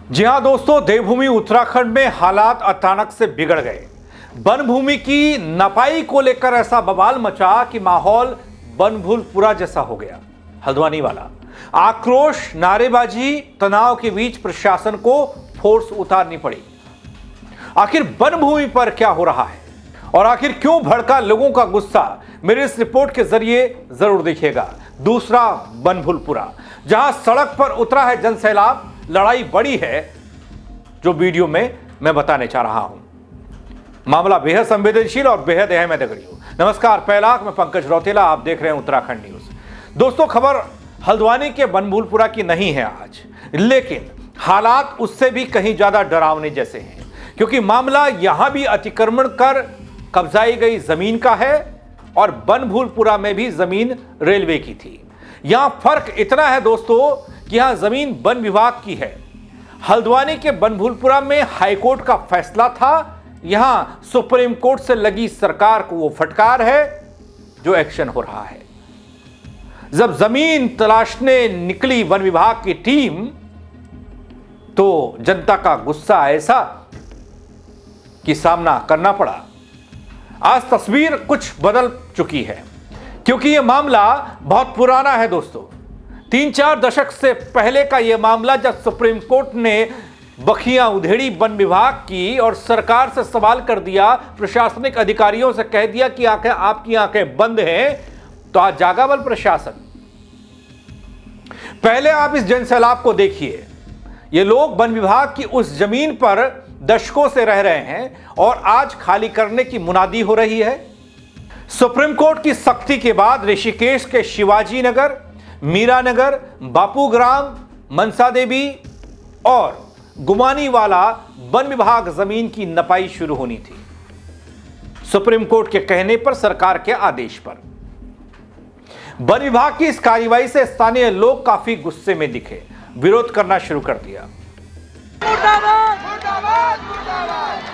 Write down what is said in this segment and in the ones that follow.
जी हाँ दोस्तों, देवभूमि उत्तराखंड में हालात अचानक से बिगड़ गए। वन भूमि की नपाई को लेकर ऐसा बवाल मचा कि माहौल बनभूलपुरा जैसा हो गया। हल्द्वानी वाला आक्रोश, नारेबाजी, तनाव के बीच प्रशासन को फोर्स उतारनी पड़ी। आखिर वन भूमि पर क्या हो रहा है और आखिर क्यों भड़का लोगों का गुस्सा, मेरे इस रिपोर्ट के जरिए जरूर देखिएगा। दूसरा बनभूलपुरा, जहां सड़क पर उतरा है जनसैलाब, लड़ाई बड़ी है जो वीडियो में मैं बताने चाह रहा हूं। मामला बेहद संवेदनशील और बेहद अहम है दगड़ियों। नमस्कार, पहला मैं पंकज रौतेला, आप देख रहे हैं उत्तराखंड न्यूज। दोस्तों, खबर हल्द्वानी के बनभूलपुरा की नहीं है आज, लेकिन हालात उससे भी कहीं ज्यादा डरावने जैसे हैं, क्योंकि मामला यहां भी अतिक्रमण कर कब्जाई गई जमीन का है और बनभूलपुरा में भी जमीन रेलवे की थी। यहां फर्क इतना है दोस्तों कि यहां जमीन वन विभाग की है। हल्द्वानी के बनभूलपुरा में हाईकोर्ट का फैसला था, यहां सुप्रीम कोर्ट से लगी सरकार को वो फटकार है जो एक्शन हो रहा है। जब जमीन तलाशने निकली वन विभाग की टीम तो जनता का गुस्सा ऐसा कि सामना करना पड़ा। आज तस्वीर कुछ बदल चुकी है, क्योंकि यह मामला बहुत पुराना है दोस्तों। 3-4 दशक से पहले का यह मामला, जब सुप्रीम कोर्ट ने बखियां उधेड़ी वन विभाग की और सरकार से सवाल कर दिया, प्रशासनिक अधिकारियों से कह दिया कि आपकी आंखें बंद हैं, तो आज जागा बल प्रशासन। पहले आप इस जनसैलाब को देखिए। ये लोग वन विभाग की उस जमीन पर दशकों से रह रहे हैं और आज खाली करने की मुनादी हो रही है। सुप्रीम कोर्ट की सख्ती के बाद ऋषिकेश के शिवाजी नगर, मीरा नगर, बापूग्राम, मनसा देवी और गुमानी वाला वन विभाग जमीन की नपाई शुरू होनी थी, सुप्रीम कोर्ट के कहने पर, सरकार के आदेश पर। वन विभाग की इस कार्रवाई से स्थानीय लोग काफी गुस्से में दिखे, विरोध करना शुरू कर दिया। मुर्दाबाद, मुर्दाबाद, मुर्दाबाद।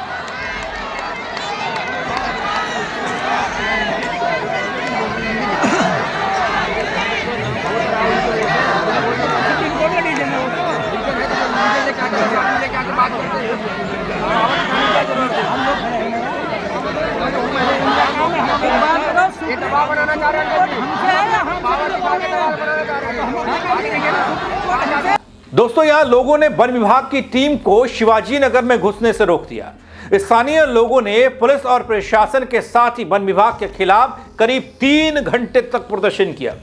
दोस्तों, यहां लोगों ने वन विभाग की टीम को शिवाजी नगर में घुसने से रोक दिया। स्थानीय लोगों ने पुलिस और प्रशासन के साथ ही वन विभाग के खिलाफ करीब 3 घंटे तक प्रदर्शन किया।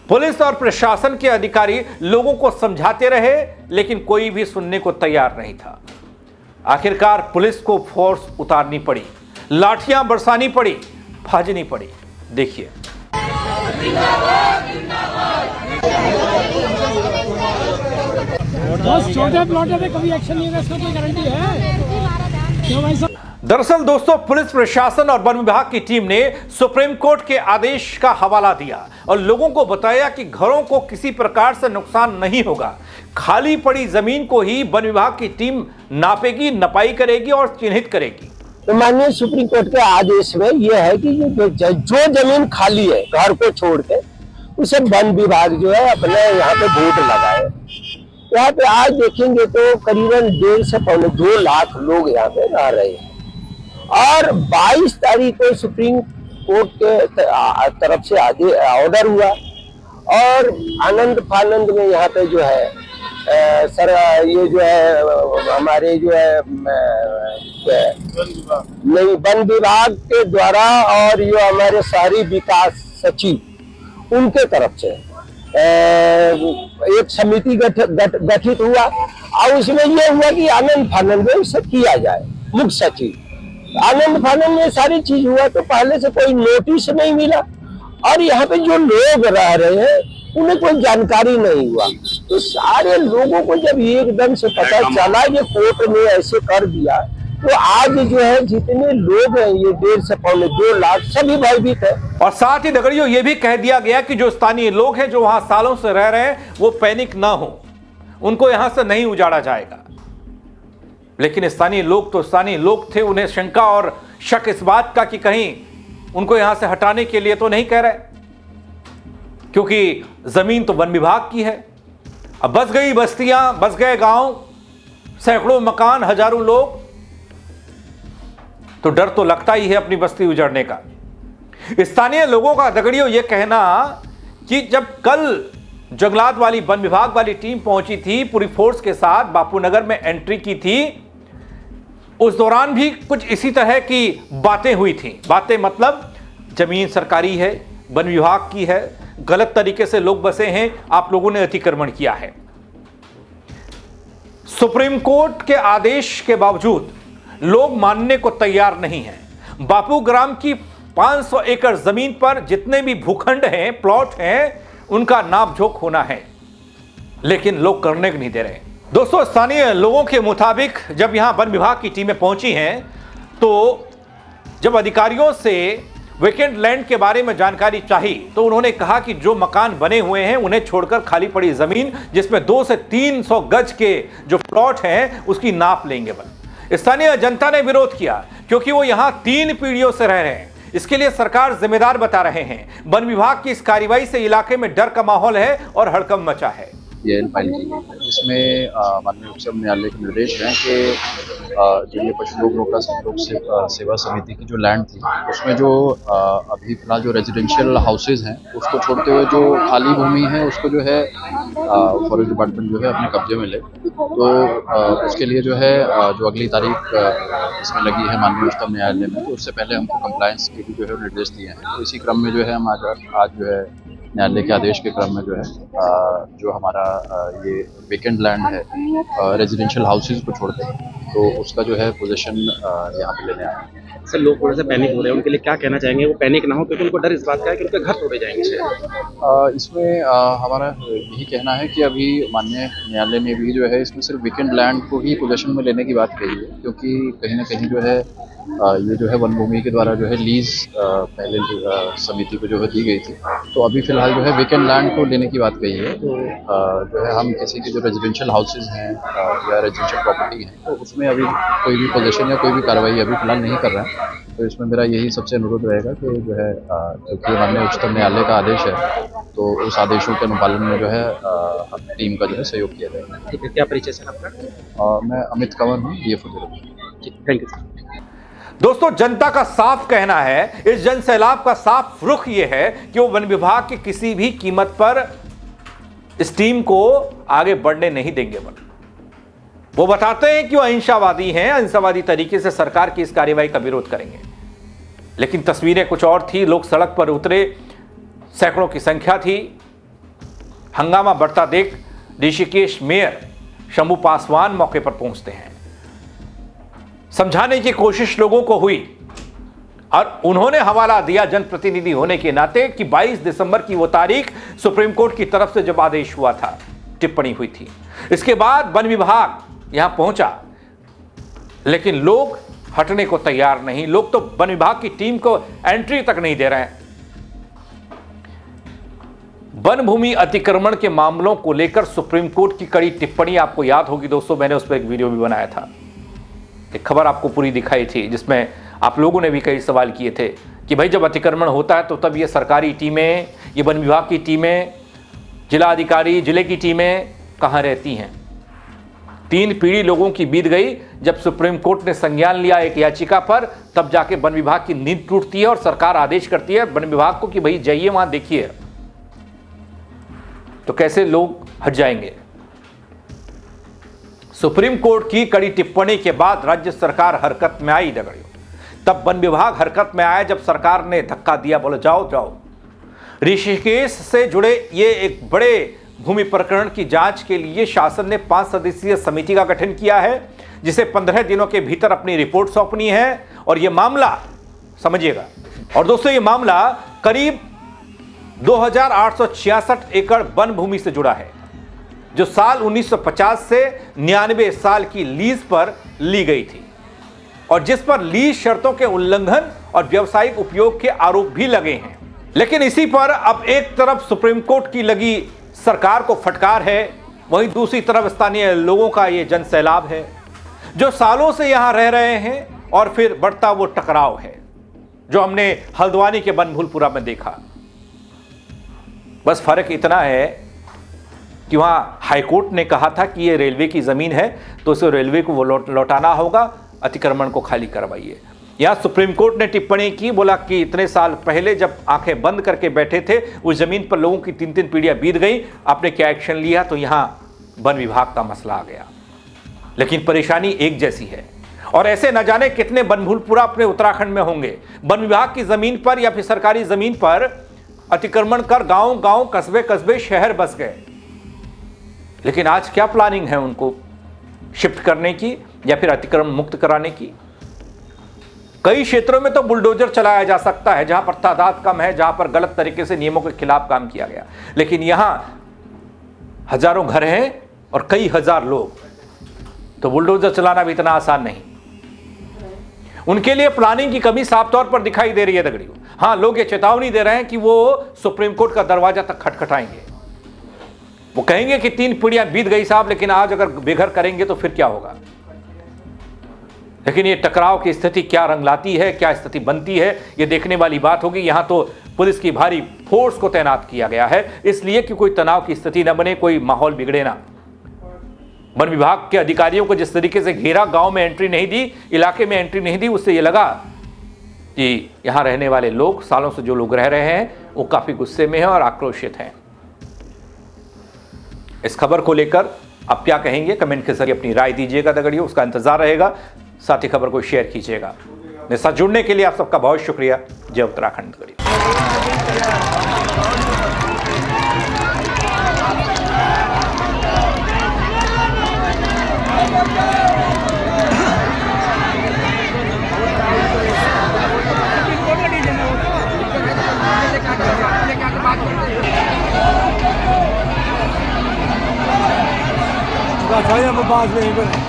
पुलिस और प्रशासन के अधिकारी लोगों को समझाते रहे, लेकिन कोई भी सुनने को तैयार नहीं था। आखिरकार पुलिस को फोर्स उतारनी पड़ी, लाठियां बरसानी पड़ी, भाजनी पड़ी। देखिए। 10 छोटे प्लॉट पे कभी एक्शन नहीं होगा, इसका कोई गारंटी है? क्यों भाई साहब? दरअसल दोस्तों, पुलिस प्रशासन और वन विभाग की टीम ने सुप्रीम कोर्ट के आदेश का हवाला दिया और लोगों को बताया कि घरों को किसी प्रकार से नुकसान नहीं होगा। खाली पड़ी जमीन को ही वन विभाग की टीम नापेगी, नपाई करेगी और चिन्हित करेगी। तो माननीय सुप्रीम कोर्ट के आदेश में यह है कि जो जमीन खाली है घर को छोड़ के, उसे वन विभाग जो है अपने यहाँ पे बोर्ड लगाए। यहाँ पे आज देखेंगे तो करीबन 1.5 से 2 लाख लोग यहाँ पे रह रहे हैं और 22 तारीख को सुप्रीम कोर्ट के तरफ से ऑर्डर हुआ और आनंद फानंद में यहाँ पे जो है सर ये जो है हमारे जो है नहीं वन विभाग के द्वारा और ये हमारे शहरी विकास सचिव उनके तरफ से एक समिति गठित हुआ और उसमें यह हुआ कि आनंद फानंद में इसे किया जाए। मुख्य सचिव आनंद फानंद में सारी चीज हुआ तो पहले से कोई नोटिस नहीं मिला और यहाँ पे जो लोग रह रहे हैं उन्हें कोई जानकारी नहीं हुआ। तो सारे लोगों को जब एकदम से पता चला ये कोर्ट ने ऐसे कर दिया, तो आज जो है जितने लोग हैं ये 1.5 से 2 लाख सभी भयभीत है। और साथ ही दगड़ियों ये भी कह दिया गया कि जो स्थानीय लोग हैं जो वहां सालों से रह रहे हैं वो पैनिक ना हो, उनको यहां से नहीं उजाड़ा जाएगा। लेकिन स्थानीय लोग तो स्थानीय लोग थे, उन्हें शंका और शक इस बात का कि कहीं उनको यहां से हटाने के लिए तो नहीं कह रहे, क्योंकि जमीन तो वन विभाग की है। अब बस गई बस्तियां, बस गए गांव, सैकड़ों मकान, हजारों लोग, तो डर तो लगता ही है अपनी बस्ती उजड़ने का। स्थानीय लोगों का दगड़ियों यह कहना कि जब कल जंगलात वाली वन विभाग वाली टीम पहुंची थी, पूरी फोर्स के साथ बापूनगर में एंट्री की थी, उस दौरान भी कुछ इसी तरह की बातें हुई थी। बातें मतलब जमीन सरकारी है, वन विभाग की है, गलत तरीके से लोग बसे हैं, आप लोगों ने अतिक्रमण किया है। सुप्रीम कोर्ट के आदेश के बावजूद लोग मानने को तैयार नहीं हैं। बापू ग्राम की 500 एकड़ जमीन पर जितने भी भूखंड हैं, प्लॉट हैं, उनका नापजोख होना है, लेकिन लोग करने को नहीं दे रहे। दोस्तों, स्थानीय लोगों के मुताबिक जब यहां वन विभाग की टीमें पहुंची हैं, तो जब अधिकारियों से वेकेंट लैंड के बारे में जानकारी चाहिए तो उन्होंने कहा कि जो मकान बने हुए हैं उन्हें छोड़कर खाली पड़ी जमीन, जिसमें 200 से 300 गज के जो प्लॉट हैं, उसकी नाप लेंगे वन। स्थानीय जनता ने विरोध किया क्योंकि वो यहां 3 पीढ़ियों से रह रहे हैं। इसके लिए सरकार जिम्मेदार बता रहे हैं। वन विभाग की इस कार्रवाई से इलाके में डर का माहौल है और हड़कंप मचा है। ये फाइल की गई है, इसमें माननीय उच्च न्यायालय के निर्देश हैं कि जो ये पशु लोक रोका लोक सेवा समिति की जो लैंड थी, उसमें जो अभी फिलहाल जो रेजिडेंशियल हाउसेज हैं, उसको छोड़ते हुए जो खाली भूमि है, उसको जो है फॉरेस्ट डिपार्टमेंट जो है अपने कब्जे में ले। तो उसके लिए जो है जो अगली तारीख इसमें लगी है माननीय उच्चतम न्यायालय में, तो उससे पहले हमको कंप्लायंस के भी जो है निर्देश दिए हैं। तो इसी क्रम में जो है हम आज जो है न्यायालय के आदेश के क्रम में जो है जो हमारा ये वेकेंट लैंड है रेजिडेंशियल हाउसेज को छोड़ के, तो उसका जो है पोजीशन यहाँ पे लेने आए हैं। सर, लोग थोड़े से पैनिक हो रहे हैं, उनके लिए क्या कहना चाहेंगे? वो पैनिक ना हो क्योंकि उनको डर इस बात का है कि उनके घर तोड़े जाएंगे शायद। इसमें हमारा यही कहना है कि अभी माननीय न्यायालय ने भी जो है इसमें सिर्फ वेकेंट लैंड को ही पोजीशन में लेने की बात कही है, क्योंकि कहीं ना कहीं जो है ये जो है वन भूमि के द्वारा जो है लीज पहले समिति को जो है दी गई थी, तो अभी फिलहाल जो है वेकेंट लैंड को लेने की बात कही है। तो जो है हम किसी के जो रेजिडेंशियल हाउसेज हैं या रेजिडेंशियल प्रॉपर्टी हैं, तो उसमें अभी कोई भी पोजीशन या कोई भी कार्रवाई अभी फिलहाल नहीं कर रहे हैं। तो इसमें मेरा यही सबसे अनुरोध रहेगा कि जो है क्योंकि माननीय उच्चतम न्यायालय का आदेश है, तो उस आदेशों के अनुपालन में जो है टीम का जो है सहयोग किया जाएगा। ठीक है, क्या परिचय सर आपका? मैं अमित कंवर हूँ, DFO। Thank you sir. दोस्तों, जनता का साफ कहना है, इस जन सैलाब का साफ रुख यह है कि वो वन विभाग की किसी भी कीमत पर इस टीम को आगे बढ़ने नहीं देंगे। वो बताते हैं कि वो अहिंसावादी हैं, अहिंसावादी तरीके से सरकार की इस कार्रवाई का विरोध करेंगे, लेकिन तस्वीरें कुछ और थी। लोग सड़क पर उतरे, सैकड़ों की संख्या थी। हंगामा बढ़ता देख ऋषिकेश मेयर शंभू पासवान मौके पर पहुंचते हैं। समझाने की कोशिश लोगों को हुई और उन्होंने हवाला दिया जनप्रतिनिधि होने के नाते कि 22 दिसंबर की वो तारीख सुप्रीम कोर्ट की तरफ से जब आदेश हुआ था, टिप्पणी हुई थी। इसके बाद वन विभाग यहां पहुंचा, लेकिन लोग हटने को तैयार नहीं। लोग तो वन विभाग की टीम को एंट्री तक नहीं दे रहे हैं। वन भूमि अतिक्रमण के मामलों को लेकर सुप्रीम कोर्ट की कड़ी टिप्पणी आपको याद होगी दोस्तों, मैंने उस पर एक वीडियो भी बनाया था। एक खबर आपको पूरी दिखाई थी जिसमें आप लोगों ने भी कई सवाल किए थे कि भाई जब अतिक्रमण होता है तो तब ये सरकारी टीमें, ये वन विभाग की टीमें, जिला अधिकारी, जिले की टीमें कहाँ रहती हैं। 3 पीढ़ी लोगों की बीत गई। जब सुप्रीम कोर्ट ने संज्ञान लिया एक याचिका पर, तब जाके वन विभाग की नींद टूटती है और सरकार आदेश करती है वन विभाग को कि भाई जाइए वहां देखिए। तो कैसे लोग हट जाएंगे। सुप्रीम कोर्ट की कड़ी टिप्पणी के बाद राज्य सरकार हरकत में आई दगड़ियों। तब वन विभाग हरकत में आया जब सरकार ने धक्का दिया, बोले जाओ जाओ। ऋषिकेश से जुड़े ये एक बड़े भूमि प्रकरण की जांच के लिए शासन ने 5 सदस्यीय समिति का गठन किया है, जिसे 15 दिनों के भीतर अपनी रिपोर्ट सौंपनी है। और यह मामला समझिएगा, और दोस्तों ये मामला करीब 2866 एकड़ वन भूमि से जुड़ा है, जो साल 1950 से 99 साल की लीज पर ली गई थी और जिस पर लीज शर्तों के उल्लंघन और व्यावसायिक उपयोग के आरोप भी लगे हैं। लेकिन इसी पर अब एक तरफ सुप्रीम कोर्ट की लगी सरकार को फटकार है, वहीं दूसरी तरफ स्थानीय लोगों का यह जन सैलाब है जो सालों से यहां रह रहे हैं। और फिर बढ़ता वो टकराव है जो हमने हल्द्वानी के बनभूलपुरा में देखा। बस फर्क इतना है कि वहाँ हाईकोर्ट ने कहा था कि ये रेलवे की ज़मीन है तो उसे रेलवे को वो लौटाना होगा, अतिक्रमण को खाली करवाइए। यहाँ सुप्रीम कोर्ट ने टिप्पणी की, बोला कि इतने साल पहले जब आंखें बंद करके बैठे थे उस ज़मीन पर लोगों की 3-3 पीढ़ियाँ बीत गई, आपने क्या एक्शन लिया? तो यहाँ वन विभाग का मसला आ गया। लेकिन परेशानी एक जैसी है और ऐसे न जाने कितने बनभूलपुरा अपने उत्तराखंड में होंगे। वन विभाग की ज़मीन पर या फिर सरकारी ज़मीन पर अतिक्रमण कर गांव-गांव, कस्बे-कस्बे, शहर बस गए। लेकिन आज क्या प्लानिंग है उनको शिफ्ट करने की या फिर अतिक्रमण मुक्त कराने की? कई क्षेत्रों में तो बुलडोजर चलाया जा सकता है जहां पर तादाद कम है, जहां पर गलत तरीके से नियमों के खिलाफ काम किया गया। लेकिन यहां हजारों घर हैं और कई हजार लोग, तो बुलडोजर चलाना भी इतना आसान नहीं। उनके लिए प्लानिंग की कमी साफ तौर पर दिखाई दे रही है दगड़ियों। हां, लोग ये चेतावनी दे रहे हैं कि वो सुप्रीम कोर्ट का दरवाजा तक खटखटाएंगे। वो कहेंगे कि 3 पीढ़ियां बीत गई साहब, लेकिन आज अगर बेघर करेंगे तो फिर क्या होगा? लेकिन ये टकराव की स्थिति क्या रंग लाती है, क्या स्थिति बनती है, ये देखने वाली बात होगी। यहां तो पुलिस की भारी फोर्स को तैनात किया गया है इसलिए कि कोई तनाव की स्थिति न बने, कोई माहौल बिगड़े ना। वन विभाग के अधिकारियों को जिस तरीके से घेरा, गांव में एंट्री नहीं दी, इलाके में एंट्री नहीं दी, उससे ये लगा कि यहां रहने वाले लोग, सालों से जो लोग रह रहे हैं, वो काफी गुस्से में हैं और आक्रोशित हैं। इस खबर को लेकर आप क्या कहेंगे? कमेंट के जरिए अपनी राय दीजिएगा दगड़ियों, उसका इंतजार रहेगा। साथ ही खबर को शेयर कीजिएगा। मेरे साथ जुड़ने के लिए आप सबका बहुत शुक्रिया। जय उत्तराखंड दगड़ियों। बात